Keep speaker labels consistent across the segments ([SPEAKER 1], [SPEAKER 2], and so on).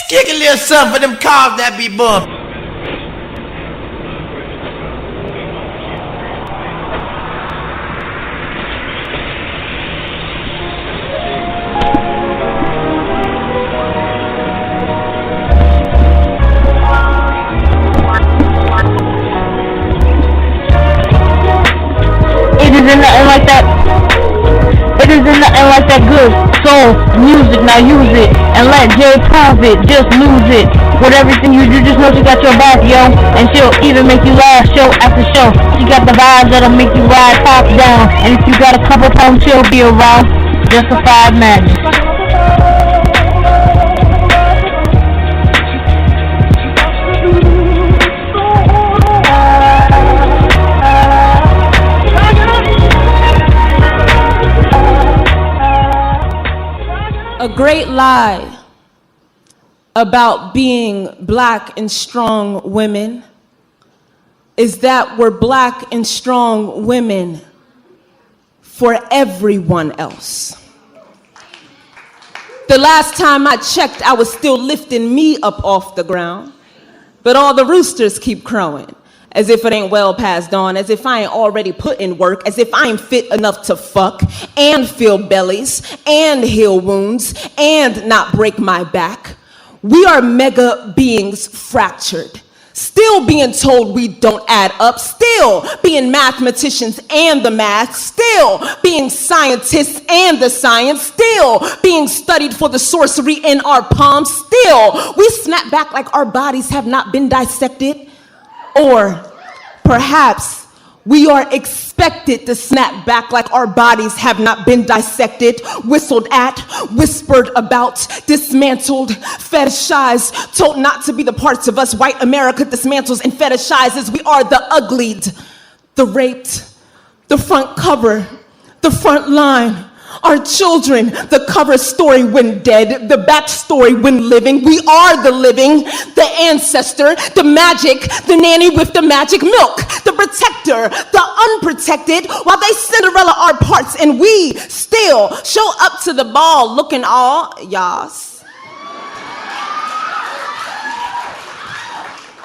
[SPEAKER 1] Kick a little something for them cars that be bumped.
[SPEAKER 2] Nothing like that good soul music. Now use it and let Jay Profit just lose it. With everything you do, just know she got your back, yo. And she'll even make you laugh show after show. She got the vibes that'll make you ride top down. And if you got a couple pounds, she'll be around. Justified Madness.
[SPEAKER 3] A great lie about being black and strong women is that we're black and strong women for everyone else. The last time I checked, I was still lifting me up off the ground, but all the roosters keep crowing. As if it ain't well past dawn, as if I ain't already put in work, as if I ain't fit enough to fuck and feel bellies and heal wounds and not break my back. We are mega beings fractured, still being told we don't add up, still being mathematicians and the math, still being scientists and the science, still being studied for the sorcery in our palms, still we snap back like our bodies have not been dissected. Or perhaps we are expected to snap back like our bodies have not been dissected, whistled at, whispered about, dismantled, fetishized, told not to be the parts of us white America dismantles and fetishizes. We are the uglied, the raped, the front cover, the front line. Our children, the cover story when dead, the backstory when living. We are the living, the ancestor, the magic, the nanny with the magic milk, the protector, the unprotected, while they Cinderella our parts and we still show up to the ball looking all yas.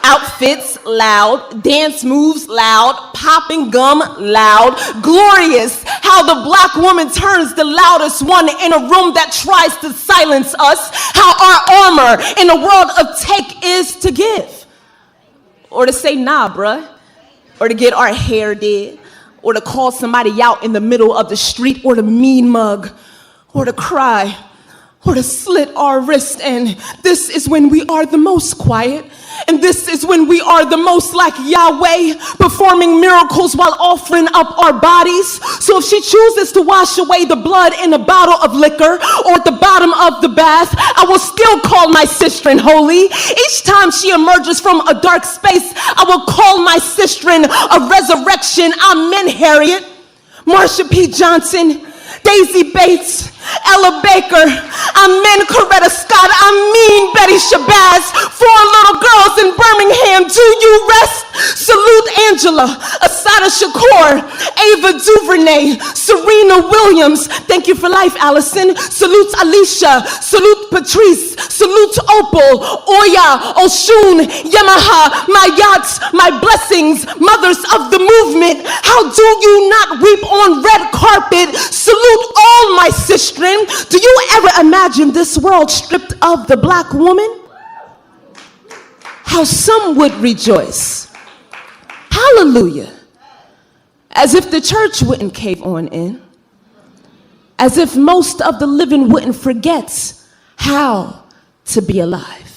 [SPEAKER 3] Outfits loud, dance moves loud, popping gum loud, glorious how the black woman turns the loudest one in a room that tries to silence us, how our armor in a world of take is to give, or to say nah bruh, or to get our hair did, or to call somebody out in the middle of the street, or to mean mug, or to cry, or to slit our wrist. And this is when we are the most quiet. And this is when we are the most like Yahweh, performing miracles while offering up our bodies. So if she chooses to wash away the blood in a bottle of liquor or at the bottom of the bath, I will still call my sister holy. Each time she emerges from a dark space, I will call my sister a resurrection. Amen, Harriet, Marsha P. Johnson, Daisy Bates, Ella Baker, Amen, Coretta Scott, I mean Betty Shabazz, 4 little girls in Birmingham, do you rest? Salute Angela, Asada Shakur, Ava DuVernay, Serena Williams, thank you for life, Allison. Salute Alyesha, salute Patrice, salute Opal, Oya, Oshun, Yamaha, my yachts, my blessings, mothers of the movement. How do you not weep on red carpet? Salute all my sisters. Do you ever imagine this world stripped of the black woman? How some would rejoice. Hallelujah. As if the church wouldn't cave on in. As if most of the living wouldn't forget how to be alive.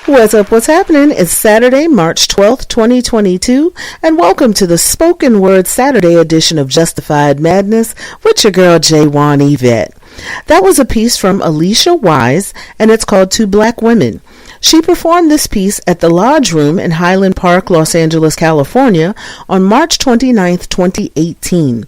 [SPEAKER 4] What's up, what's happening? It's Saturday, March 12th, 2022, and welcome to the Spoken Word Saturday edition of Justified Madness with your girl, J1 Yvette. That was a piece from Alyesha Wise, and it's called Two Black Women. She performed this piece at the Lodge Room in Highland Park, Los Angeles, California on March 29th, 2018.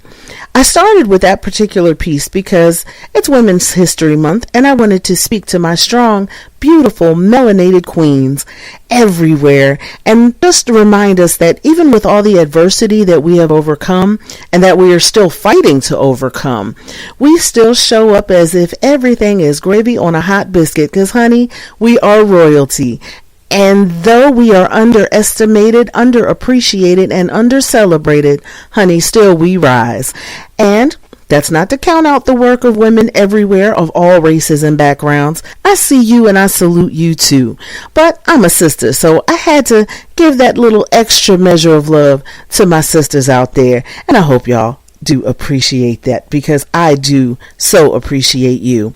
[SPEAKER 4] I started with that particular piece because it's Women's History Month, and I wanted to speak to my strong beautiful melanated queens everywhere. And just to remind us that even with all the adversity that we have overcome and that we are still fighting to overcome, we still show up as if everything is gravy on a hot biscuit, because honey, we are royalty. And though we are underestimated, underappreciated, and undercelebrated, honey, still we rise. And that's not to count out the work of women everywhere of all races and backgrounds. I see you and I salute you too. But I'm a sister, so I had to give that little extra measure of love to my sisters out there. And I hope y'all do appreciate that, because I do so appreciate you.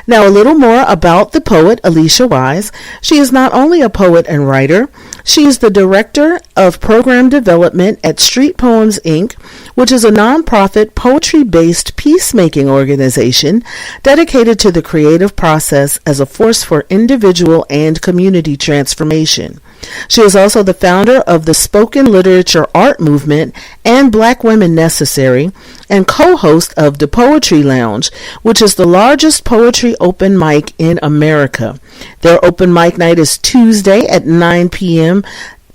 [SPEAKER 4] Now, a little more about the poet Alyesha Wise. She is not only a poet and writer, she is the director of program development at Street Poems Inc., which is a nonprofit poetry-based peacemaking organization dedicated to the creative process as a force for individual and community transformation. She is also the founder of the Spoken Literature Art Movement and Black Women Necessary, and co-host of the Poetry Lounge, which is the largest poetry open mic in America. Their open mic night is Tuesday at 9 p.m.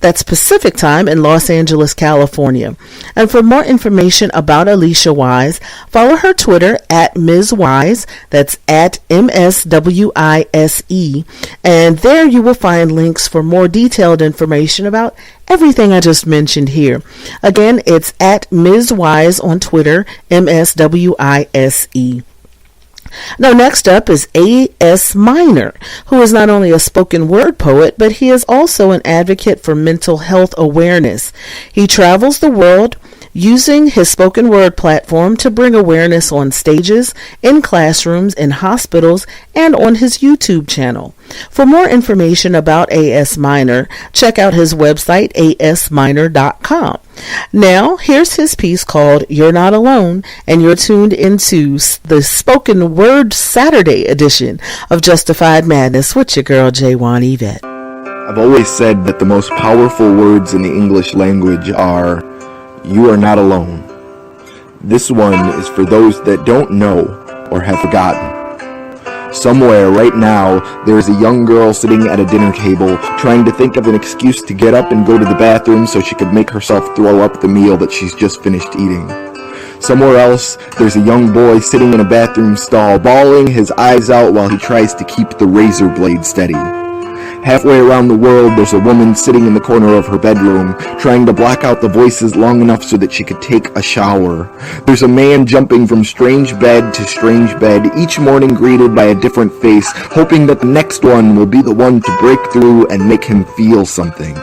[SPEAKER 4] That's Pacific time in Los Angeles, California. And for more information about Alyesha Wise, follow her Twitter at Ms. Wise. That's at MSWISE. And there you will find links for more detailed information about everything I just mentioned here. Again, it's at Ms. Wise on Twitter, MSWISE. Now, next up is A.S. Minor, who is not only a spoken word poet, but he is also an advocate for mental health awareness. He travels the world using his spoken word platform to bring awareness on stages, in classrooms, in hospitals, and on his YouTube channel. For more information about A.S. Minor, check out his website, asminor.com. Now, here's his piece called You're Not Alone, and you're tuned into the Spoken Word Saturday edition of Justified Madness with your girl, Yvette.
[SPEAKER 5] I've always said that the most powerful words in the English language are, you are not alone. This one is for those that don't know or have forgotten. Somewhere right now, there is a young girl sitting at a dinner table trying to think of an excuse to get up and go to the bathroom so she could make herself throw up the meal that she's just finished eating. Somewhere else, there's a young boy sitting in a bathroom stall, bawling his eyes out while he tries to keep the razor blade steady. Halfway around the world, there's a woman sitting in the corner of her bedroom, trying to block out the voices long enough so that she could take a shower. There's a man jumping from strange bed to strange bed, each morning greeted by a different face, hoping that the next one will be the one to break through and make him feel something.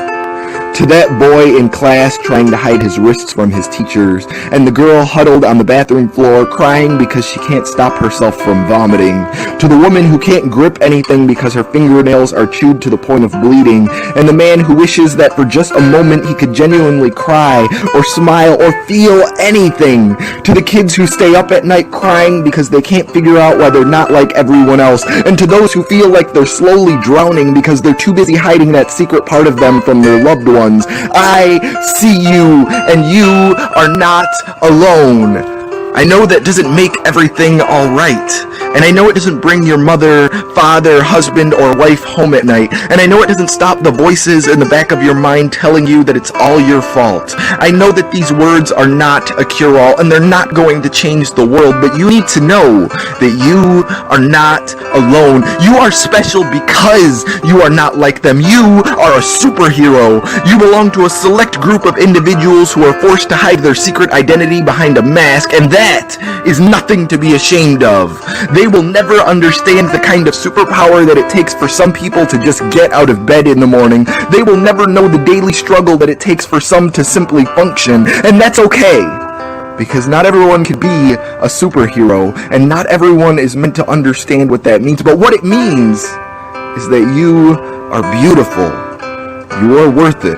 [SPEAKER 5] To that boy in class trying to hide his wrists from his teachers, and the girl huddled on the bathroom floor crying because she can't stop herself from vomiting, to the woman who can't grip anything because her fingernails are chewed to the point of bleeding, and the man who wishes that for just a moment he could genuinely cry, or smile, or feel anything, to the kids who stay up at night crying because they can't figure out why they're not like everyone else, and to those who feel like they're slowly drowning because they're too busy hiding that secret part of them from their loved ones. I see you, and you are not alone. I know that doesn't make everything alright, and I know it doesn't bring your mother, father, husband, or wife home at night, and I know it doesn't stop the voices in the back of your mind telling you that it's all your fault. I know that these words are not a cure-all, and they're not going to change the world, but you need to know that you are not alone. You are special because you are not like them. You are a superhero. You belong to a select group of individuals who are forced to hide their secret identity behind a mask, and that is nothing to be ashamed of. They will never understand the kind of superpower that it takes for some people to just get out of bed in the morning. They will never know the daily struggle that it takes for some to simply function, and that's okay. Because not everyone can be a superhero, and not everyone is meant to understand what that means. But what it means is that you are beautiful. You are worth it.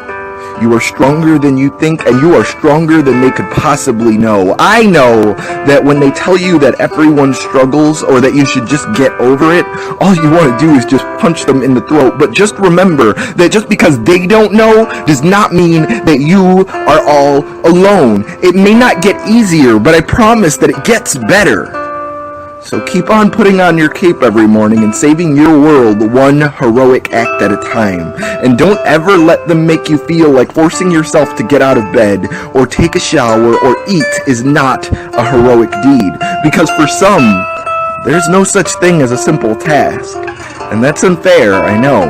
[SPEAKER 5] You are stronger than you think, and you are stronger than they could possibly know. I know that when they tell you that everyone struggles or that you should just get over it, all you want to do is just punch them in the throat. But just remember that just because they don't know does not mean that you are all alone. It may not get easier, but I promise that it gets better. So keep on putting on your cape every morning and saving your world one heroic act at a time. And don't ever let them make you feel like forcing yourself to get out of bed or take a shower or eat is not a heroic deed. Because for some, there's no such thing as a simple task. And that's unfair, I know.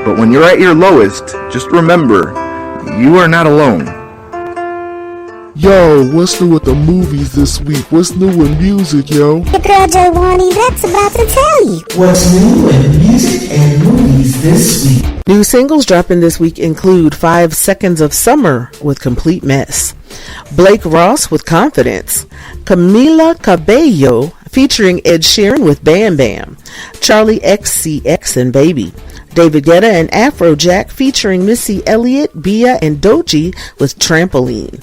[SPEAKER 5] But when you're at your lowest, just remember, you are not alone.
[SPEAKER 6] Yo, what's new with the movies this week? What's new in music, yo?
[SPEAKER 7] Your girl Yvette's about to tell you.
[SPEAKER 4] What's new in music and movies this week? New singles dropping this week include 5 Seconds of Summer with Complete Mess, Blake Ross with Confidence, Camila Cabello featuring Ed Sheeran with Bam Bam, Charlie XCX and Baby, David Guetta and Afrojack featuring Missy Elliott, Bia and Doechii with Trampoline,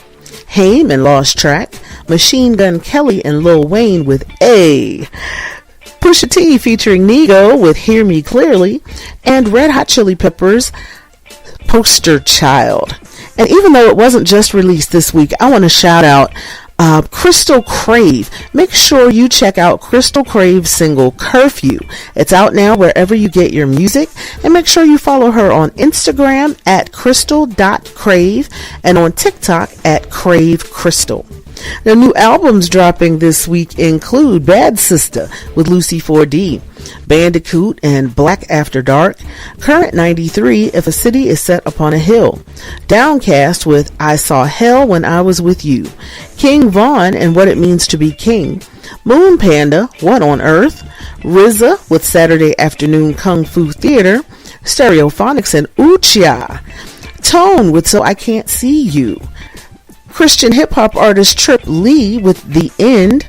[SPEAKER 4] Haim and Lost Track, Machine Gun Kelly and Lil Wayne with A, Pusha T featuring Nigo with Hear Me Clearly, and Red Hot Chili Peppers' Poster Child. And even though it wasn't just released this week, I want to shout out Crystal Crave. Make sure you check out Crystal Crave's single Curfew. It's out now wherever you get your music, and make sure you follow her on Instagram at crystal.crave and on TikTok at Crave Crystal. The new albums dropping this week include Bad Sister with Lucy 4D, Bandicoot and Black After Dark, Current 93, If a City is Set Upon a Hill, Downcast with I Saw Hell When I Was With You, King Von and What It Means to Be King, Moon Panda, What on Earth, RZA with Saturday Afternoon Kung Fu Theater, Stereophonics and Uchiha, Tone with So I Can't See You, Christian hip-hop artist Trip Lee with The End,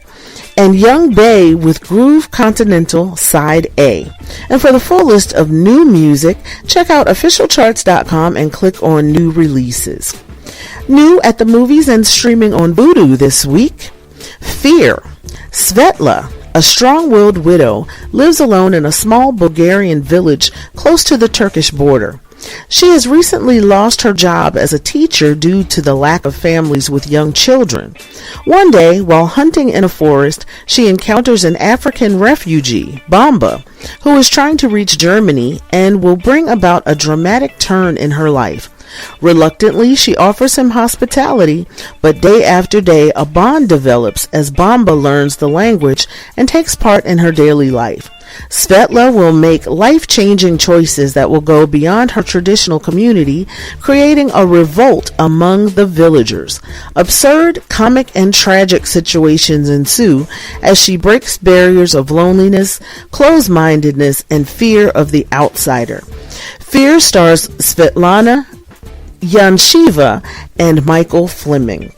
[SPEAKER 4] and Young Bae with Groove Continental Side A. And for the full list of new music, check out officialcharts.com and click on new releases. New at the movies and streaming on Vudu this week, Fear. Svetla, a strong-willed widow, lives alone in a small Bulgarian village close to the Turkish border. She has recently lost her job as a teacher due to the lack of families with young children. One day, while hunting in a forest, she encounters an African refugee, Bamba, who is trying to reach Germany and will bring about a dramatic turn in her life. Reluctantly, she offers him hospitality, but day after day, a bond develops as Bamba learns the language and takes part in her daily life. Svetla will make life-changing choices that will go beyond her traditional community, creating a revolt among the villagers. Absurd, comic, and tragic situations ensue as she breaks barriers of loneliness, closed-mindedness, and fear of the outsider. Fear stars Svetlana Yancheva and Michael Fleming.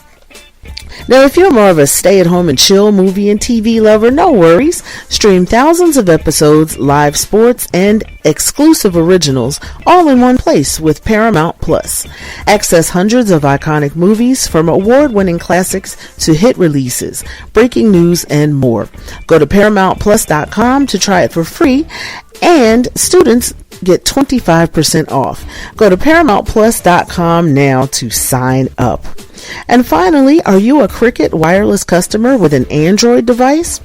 [SPEAKER 4] Now, if you're more of a stay-at-home and chill movie and TV lover, no worries. Stream thousands of episodes, live sports, and exclusive originals all in one place with Paramount Plus. Access hundreds of iconic movies from award-winning classics to hit releases, breaking news, and more. Go to ParamountPlus.com to try it for free, and students get 25% off. Go to ParamountPlus.com now to sign up. And finally, are you a Cricket wireless customer with an Android device?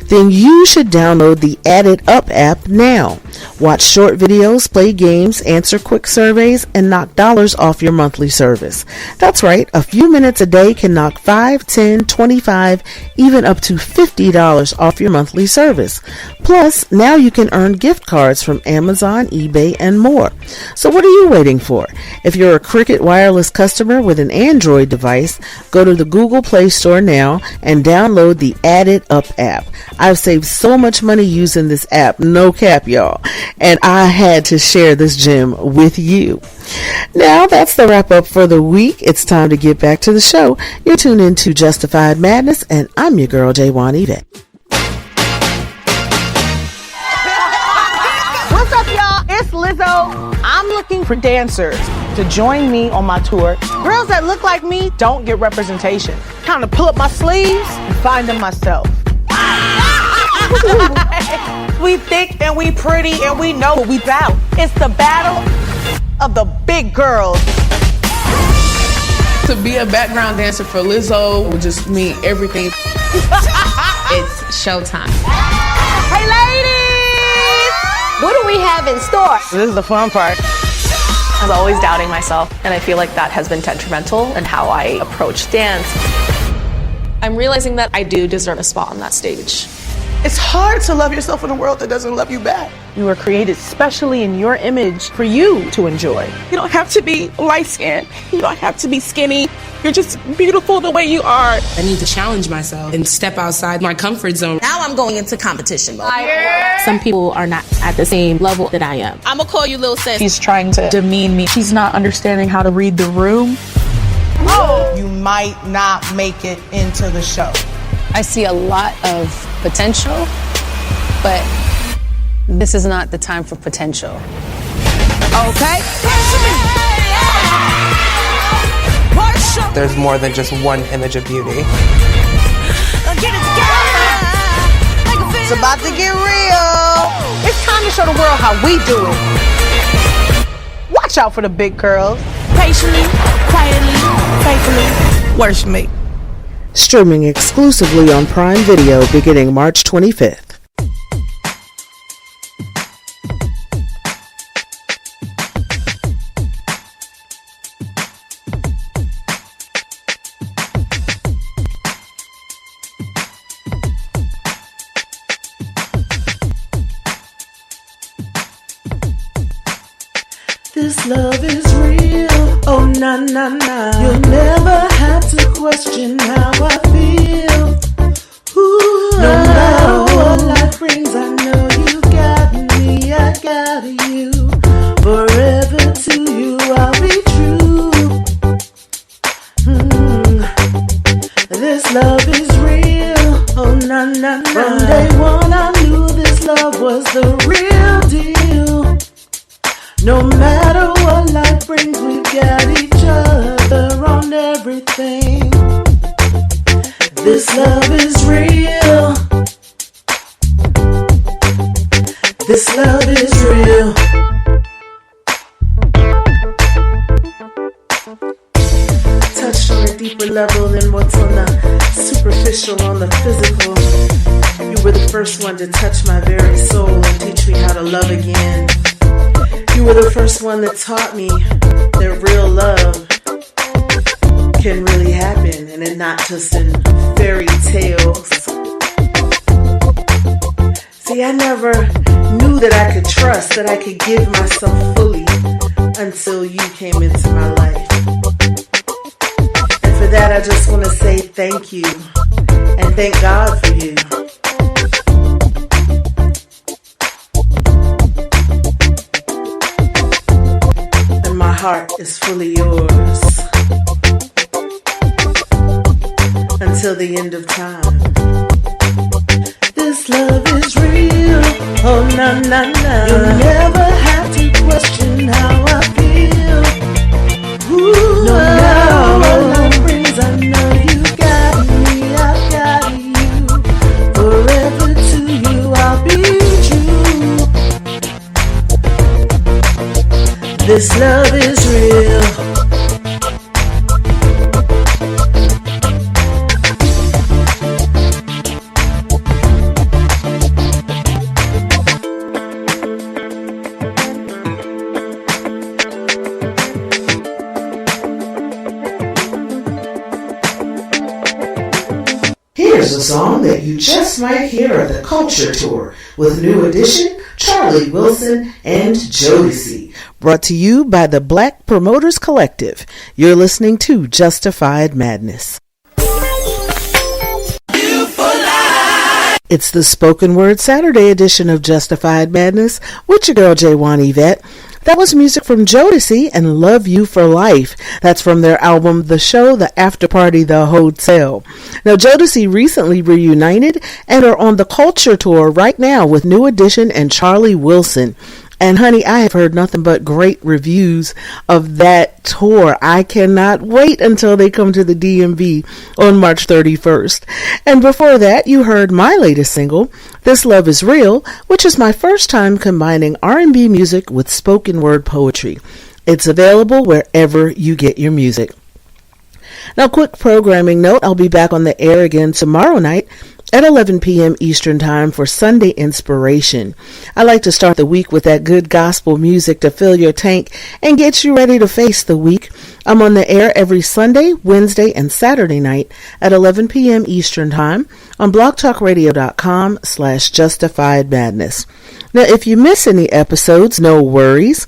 [SPEAKER 4] Then you should download the Add It Up app now. Watch short videos, play games, answer quick surveys, and knock dollars off your monthly service. That's right, a few minutes a day can knock $5, $10, $25, even up to $50 off your monthly service. Plus, now you can earn gift cards from Amazon, eBay, and more. So what are you waiting for? If you're a Cricket wireless customer with an Android device, go to the Google Play Store now and download the Add It Up app. I've saved so much money using this app, no cap, y'all, and I had to share this gem with you. Now that's the wrap up for the week. It's time to get back to the show. You're tuned into Justified Madness, and I'm your girl, Yvette.
[SPEAKER 8] What's up, y'all? It's Lizzo. I'm looking for dancers to join me on my tour. Girls that look like me don't get representation. Time to pull up my sleeves and find them myself. We thick and we pretty and we know what we about. It's the battle of the big girls.
[SPEAKER 9] To be a background dancer for Lizzo would just mean everything. It's showtime.
[SPEAKER 8] Hey, ladies!
[SPEAKER 3] What do we have in store?
[SPEAKER 8] This is the fun part.
[SPEAKER 10] I was always doubting myself, and I feel like that has been detrimental in how I approach dance. I'm realizing that I do deserve a spot on that stage.
[SPEAKER 11] It's hard to love yourself in a world that doesn't love you back.
[SPEAKER 8] You were created specially in your image for you to enjoy.
[SPEAKER 11] You don't have to be light-skinned. You don't have to be skinny. You're just beautiful the way you are.
[SPEAKER 12] I need to challenge myself and step outside my comfort zone.
[SPEAKER 13] Now I'm going into competition mode.
[SPEAKER 14] Some people are not at the same level that I am.
[SPEAKER 13] I'm gonna call you Lil Sis.
[SPEAKER 8] She's trying to demean me. She's not understanding how to read the room.
[SPEAKER 11] Oh! You might not make it into the show.
[SPEAKER 15] I see a lot of potential, but this is not the time for potential.
[SPEAKER 8] Okay.
[SPEAKER 16] There's more than just one image of beauty.
[SPEAKER 11] It's about to get real.
[SPEAKER 8] It's time to show the world how we do it. Watch out for the big curls.
[SPEAKER 11] Patiently, quietly, faithfully, worship me.
[SPEAKER 4] Streaming exclusively on Prime Video beginning March 25th.
[SPEAKER 17] This love is real, oh na na na. You'll never have to question how I feel. Ooh, no matter what life brings, I know you got me, I got you. Forever to you I'll be true. This love is real, oh na na na. From day one I knew this love was the real deal. No matter what life brings, we've got each other on everything. This love is real. This love is real. Touched on a deeper level than what's on the superficial, on the physical. You were the first one to touch my very soul and teach me how to love again. You were the first one that taught me that real love can really happen and it's not just in fairy tales. See, I never knew that I could trust, that I could give myself fully until you came into my life. And for that, I just want to say thank you and thank God for you. My heart is fully yours until the end of time. This love is real, oh na na na. You'll never have to question how I feel. Ooh, no matter what life brings, I know you got me, I got you. Forever to you I'll be true. This love is real. Here's a song that you just might hear at the Culture Tour with New Edition, Charlie Wilson, and Jodeci.
[SPEAKER 4] Brought to you by the Black Promoters Collective. You're listening to Justified Madness. It's the Spoken Word Saturday edition of Justified Madness with your girl J1 Yvette. That was music from Jodeci and Love You for Life. That's from their album The Show, The After Party, The Hotel. Now, Jodeci recently reunited and are on the Culture Tour right now with New Edition and Charlie Wilson. And honey, I have heard nothing but great reviews of that tour. I cannot wait until they come to the DMV on March 31st. And before that, you heard my latest single, This Love Is Real, which is my first time combining R&B music with spoken word poetry. It's available wherever you get your music. Now, quick programming note, I'll be back on the air again tomorrow night at 11 p.m. Eastern Time for Sunday Inspiration. I like to start the week with that good gospel music to fill your tank and get you ready to face the week. I'm on the air every Sunday, Wednesday, and Saturday night at 11 p.m. Eastern Time on blogtalkradio.com/justifiedmadness. Now, if you miss any episodes, no worries.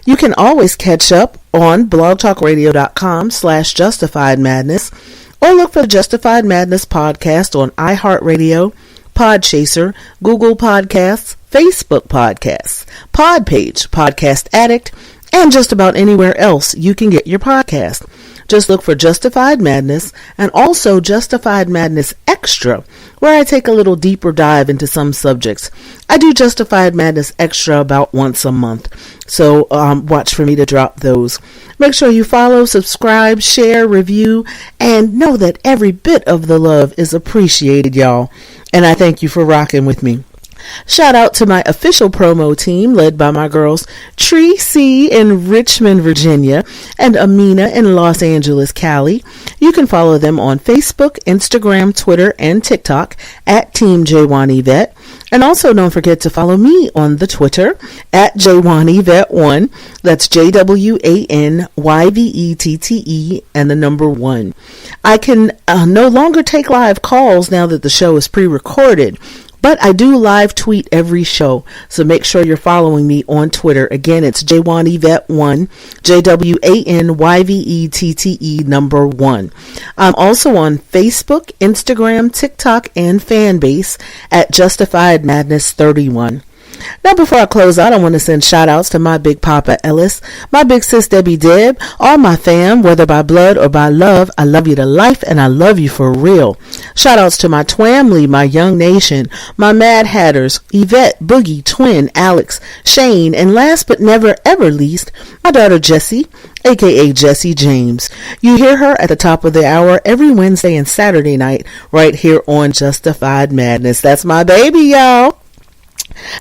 [SPEAKER 4] You can always catch up on blogtalkradio.com/justifiedmadness or look for the Justified Madness podcast on iHeartRadio, Podchaser, Google Podcasts, Facebook Podcasts, Podpage, Podcast Addict, and just about anywhere else you can get your podcast. Just look for Justified Madness and also Justified Madness Extra, where I take a little deeper dive into some subjects. I do Justified Madness Extra about once a month, so watch for me to drop those. Make sure you follow, subscribe, share, review, and know that every bit of the love is appreciated, y'all. And I thank you for rocking with me. Shout out to my official promo team led by my girls Tree C in Richmond, Virginia, and Amina in Los Angeles, Cali. You can follow them on Facebook, Instagram, Twitter, and TikTok at Team Yvette. And also don't forget to follow me on the Twitter at Yvette1. That's JWANYVETTE and the number 1. I can no longer take live calls now that the show is pre-recorded, but I do live tweet every show, so make sure you're following me on Twitter. Again, it's Yvette1, JWANYVETTE number 1. I'm also on Facebook, Instagram, TikTok, and Fanbase at Justified Madness 31. Now, before I close out, I want to send shout outs to my big papa Ellis, my big sis Debbie Deb, all my fam, whether by blood or by love. I love you to life and I love you for real. Shout outs to my Twamley, my Young Nation, my Mad Hatters, Yvette, Boogie, Twin, Alex, Shane, and last but never ever least, my daughter Jessie, aka Jessie James. You hear her at the top of the hour every Wednesday and Saturday night right here on Justified Madness. That's my baby, y'all.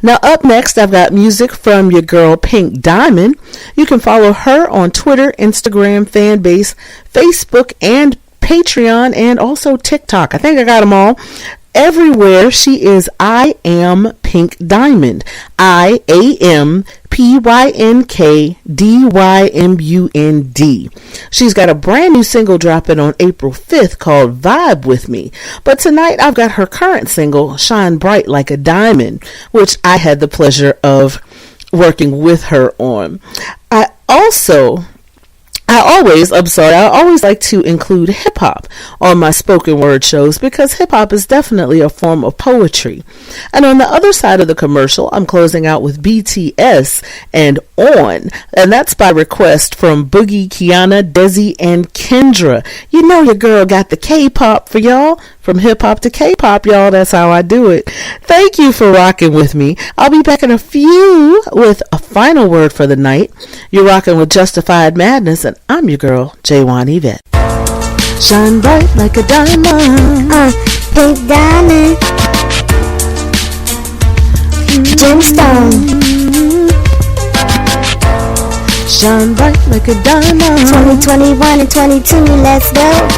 [SPEAKER 4] Now up next, I've got music from your girl Pynk Dymund. You can follow her on Twitter, Instagram, Fanbase, Facebook, and Patreon, and also TikTok. I think I got them all. Everywhere she is I Am Pynk Dymund. IAMPYNKDYMUND. She's got a brand new single dropping on April 5th called Vibe With Me. But tonight I've got her current single, Shine Bright Like a Diamond, which I had the pleasure of working with her on. I always like to include hip hop on my spoken word shows because hip hop is definitely a form of poetry. And on the other side of the commercial, I'm closing out with BTS and On, and that's by request from Boogie, Kiana, Desi, and Kendra. You know your girl got the K-pop for y'all. From hip hop to K-pop, y'all. That's how I do it. Thank you for rocking with me. I'll be back in a few with a final word for the night. You're rocking with Justified Madness, and I'm your girl, Yvette. Shine bright like a diamond.
[SPEAKER 7] Pink diamond. Gemstone.
[SPEAKER 4] Shine bright like a diamond.
[SPEAKER 7] 2021 and 22, let's go.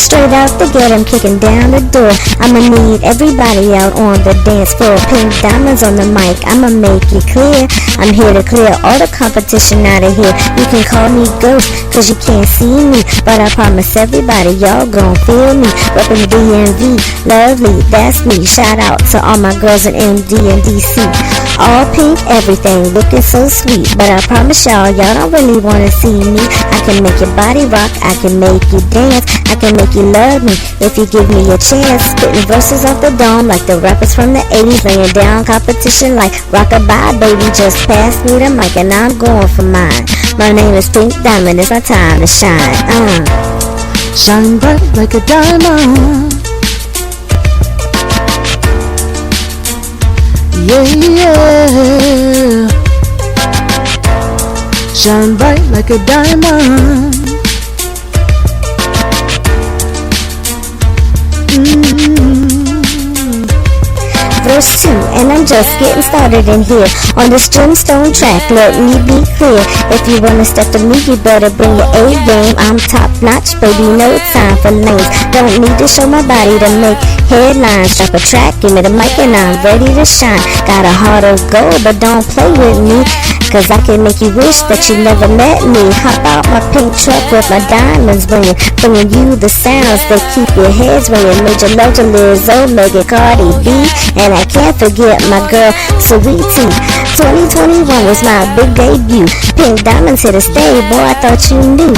[SPEAKER 7] Straight out the gate, I'm kicking down the door. I'ma need everybody out on the dance floor. Pink diamonds on the mic, I'ma make it clear. I'm here to clear all the competition out of here. You can call me Ghost, cause you can't see me, but I promise everybody, y'all gon' feel me. Reppin' DMV, lovely, that's me. Shout out to all my girls in MD and DC. All pink, everything looking so sweet, but I promise y'all don't really wanna see me. I can make your body rock, I can make you dance, I can make you love me if you give me a chance. Spitting verses off the dome like the rappers from the 80s, laying down competition like rockabye, baby. Just pass me the mic and I'm going for mine. My name is Pink Dymund, it's my time to shine.
[SPEAKER 4] Shine bright like a diamond. Yeah, yeah. Shine bright like a diamond.
[SPEAKER 7] Verse 2, and I'm just getting started in here. On this gemstone track, let me be clear. If you wanna step to me, you better bring your A game. I'm top notch, baby, no time for lanes. Don't need to show my body to make headlines. Drop a track, give me the mic and I'm ready to shine. Got a heart of gold, but don't play with me, cause I can make you wish that you never met me. Hop out my pink truck with my diamonds ringing, bringing you the sounds that keep your heads ringing. Major love to Lizzo, Megan, Cardi B, and I can't forget my girl Sweetie. 2021 was my big debut. Pink diamonds hit a stay, boy, I thought you knew.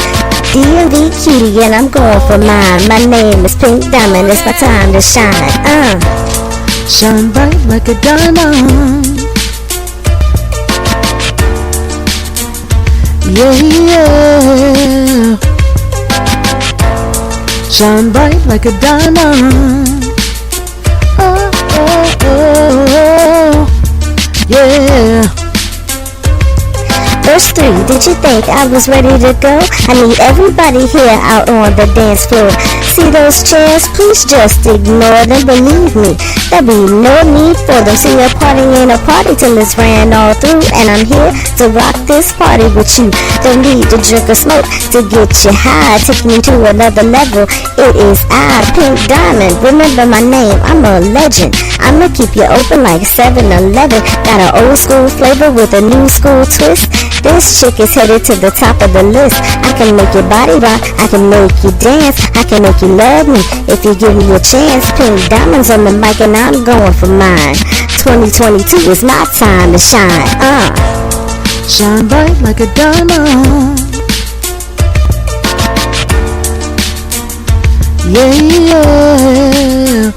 [SPEAKER 7] DMV cutie, and I'm going for mine. My name is Pink Diamond, it's my time to shine.
[SPEAKER 4] Shine bright like a diamond. Yeah, yeah. Shine bright like a diamond. Oh, oh, oh, oh. Yeah.
[SPEAKER 7] Verse 3, did you think I was ready to go? I need everybody here out on the dance floor. See those chairs? Please just ignore them. Believe me, there'll be no need for them. See, a party ain't a party till it's ran all through, and I'm here to rock this party with you. Don't need to drink or smoke to get you high. Taking you to another level. It is I, Pink Diamond. Remember my name, I'm a legend. I'ma keep you open like 7-Eleven. Got an old school flavor with a new school twist. This chick is headed to the top of the list. I can make your body rock, I can make you dance, I can make you love me if you give me a chance. Pink diamonds on the mic and I'm going for mine. 2022 is my time to shine.
[SPEAKER 4] Shine bright like a diamond. Yeah, yeah.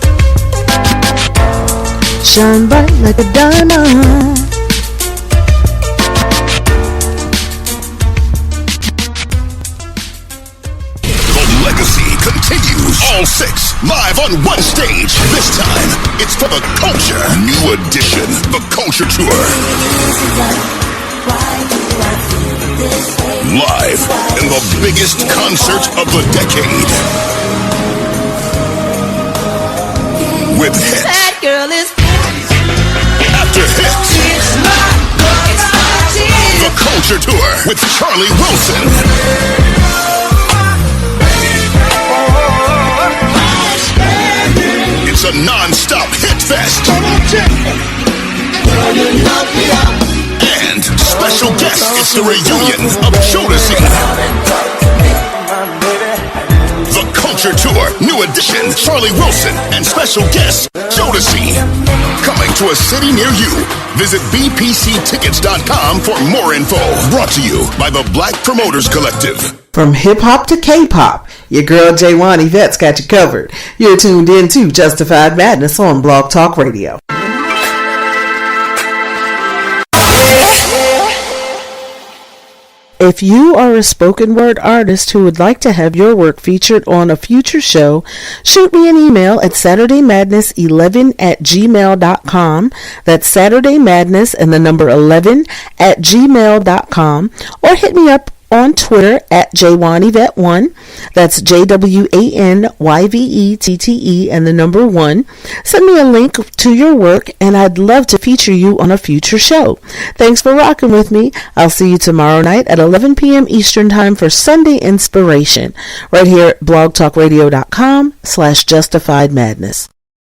[SPEAKER 4] Shine bright like a diamond.
[SPEAKER 9] Continues. All six live on one stage. This time, it's for the culture. New edition, the Culture Tour. Live in the biggest concert of the decade. With hits.
[SPEAKER 18] That girl is
[SPEAKER 9] After hits. The Culture Tour with Charlie Wilson. It's a non-stop hit fest. And special guest, it's the reunion of Jodeci. The Culture Tour, new edition, Charlie Wilson, and special guest, Jodeci. Coming to a city near you. Visit bpctickets.com for more info. Brought to you by the Black Promoters Collective.
[SPEAKER 4] From hip-hop to K-pop, your girl J1 Yvette's got you covered. You're tuned in to Justified Madness on Blog Talk Radio. If you are a spoken word artist who would like to have your work featured on a future show, shoot me an email at SaturdayMadness11@gmail.com. That's SaturdayMadness and the number 11@gmail.com, or hit me up on Twitter at JWanYvette1. That's JWANYVETTE and the number 1. Send me a link to your work and I'd love to feature you on a future show. Thanks for rocking with me. I'll see you tomorrow night at 11 p.m. Eastern Time for Sunday Inspiration right here at blogtalkradio.com/justifiedmadness.